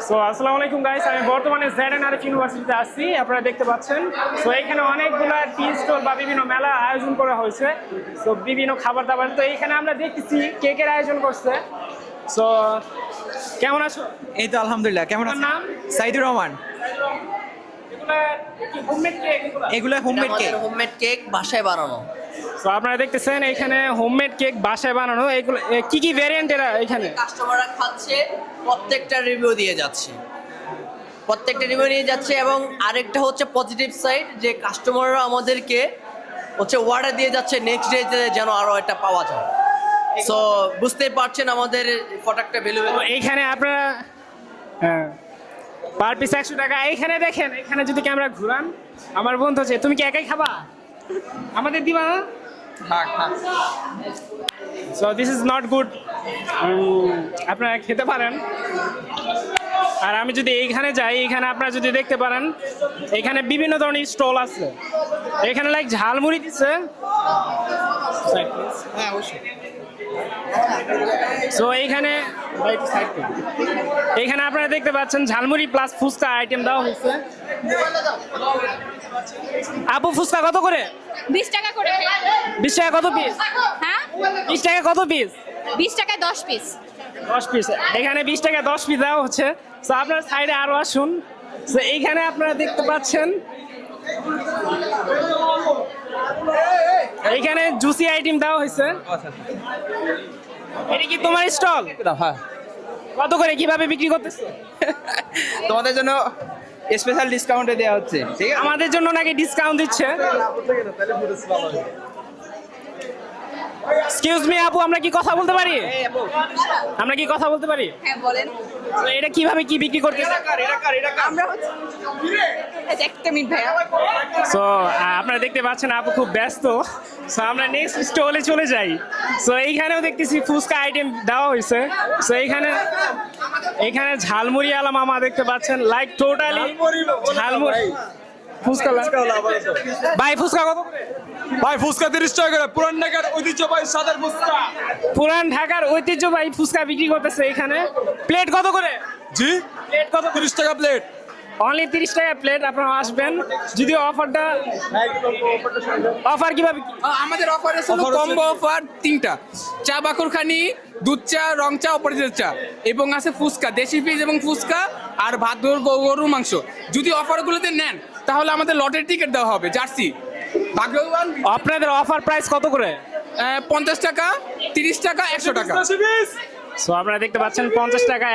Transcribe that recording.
So আসসালামু আলাইকুম guys, আমি বর্তমানে জেডএনআরএফ ইউনিভার্সিটিতে আসছি। আপনারা দেখতে পাচ্ছেন সো এখানে অনেকগুলা টি স্টল বা বিভিন্ন মেলা আয়োজন করা হয়েছে। সো বিভিন্ন খাবার দাবার, তো এখানে আমরা দেখতেছি কেকের আয়োজন করছে। সো কেমন আছো? এই তো আলহামদুলিল্লাহ। কেমন তোমার আছেন? নাম? সাইদুর রহমান। এগুলা কি হোমমেড কেক? এগুলো হোমমেড কেক। হোমমেড কেক বাসায় বানানো। সো আপনারা দেখতেছেন এখানে হোমমেড কেক বাসায় বানানো। এগুলো কি কি ভ্যারিয়েন্ট এরা এখানে? কাস্টমাররা খাচ্ছে, প্রত্যেকটা রিভিউ দিয়ে যাচ্ছে, প্রত্যেকটা রিভিউ নিয়ে যাচ্ছে। এবং আরেকটা হচ্ছে পজিটিভ সাইড, যে কাস্টমাররা আমাদেরকে হচ্ছে অর্ডার দিয়ে যাচ্ছে নেক্সট ডে যেন আরো একটা পাওয়া যায়। সো বুঝতেই পারছেন আমাদের প্রোডাক্টটা ভ্যালুয়েবল। তো এইখানে আপনারা পার পিস 100 টাকা। এইখানে দেখেন, এখানে যদি ক্যামেরা ঘুরান, আমার বন্ধু আছে, তুমি কি একাই খাবা? আমাদের দিবা না? So this is not good. আপনারা খেতে পারেন। আর আমি যদি এইখানে যাই, এখানে আপনারা যদি দেখতে পারেন এখানে বিভিন্ন ধরনের স্টল আছে। এখানে লাইক ঝালমুড়ি দিচ্ছে। হ্যাঁ অবশ্যই। সো এইখানে আপনারা দেখতে পাচ্ছেন ঝালমুড়ি প্লাস ফুচকা আইটেম দেওয়া হয়েছে। আপু ফুচকা কত করে? 20 টাকা করে। 20 টাকা কত পিস? হ্যাঁ, 20 টাকা কত পিস? 20 টাকায় 10 পিস। 10 পিস। এখানে 20 টাকা 10 পিস দেওয়া হচ্ছে। তো আপনার সাইডে আরো আসুন। তো এইখানে আপনারা দেখতে পাচ্ছেন এইখানে জুসি আইটেম দেওয়া হয়েছে। এটা কি তোমার স্টল? হ্যাঁ, কত করে কিভাবে বিক্রি করতেছো? তোমাদের জন্য স্পেশাল ডিসকাউন্টে দেওয়া হচ্ছে, ঠিক আছে? আমাদের জন্য নাকি ডিসকাউন্ট দিচ্ছে? এক্সকিউজ মি আপু, আমরা কি কথা বলতে পারি? আমরা কি কথা বলতে পারি? হ্যাঁ বলেন। তো এটা কিভাবে কি বিক্রি করতেছে? আমরা হচ্ছে এই যে একটা মিনিট ভাইয়া। সো আপনারা দেখতে পাচ্ছেন আপু খুব ব্যস্ত। সো আমরা নেক্সট স্টলে চলে যাই। সো এইখানেও দেখতেছি ফুচকা আইটেম দেওয়া হয়েছে। সো এইখানে ঝালমুড়ি আলা মামা দেখতে পাচ্ছেন, লাইক টোটালি ঝালমুড়ি ফুচকা। ভাই ফুচকা কত করে? ভাই ফুচকা 30 টাকা করে, পুরান ঢাকার ঐতিহ্যবাহী সাদের ফুচকা। পুরান ঢাকার ঐতিহ্যবাহী ফুচকা বিক্রি করতেছে এখানে। প্লেট কত করে? জি, প্লেট কত? 30 টাকা প্লেট। অনলি 30 টাকা প্লেট। আপনারা আসবেন। যদিও অফার কিভাবে কি? আমাদের অফার আছে কম্বো অফার 3টা: চা বাকরখানি, দুধ চা, রং চা, অপরিচিত চা, এবং আছে ফুচকা, দেশি পিস এবং ফুচকা, আর ভাত গরুর মাংস। যদি অফারগুলোতে নেন তাহলে আমাদের লটের টিকিট দেওয়া হবে, জার্সি। ভাগ্যবান। আপনাদের অফার প্রাইস কত করে? 50 টাকা, 30 টাকা, 100 টাকা। সো আপনারা দেখতে পাচ্ছেন 50 টাকা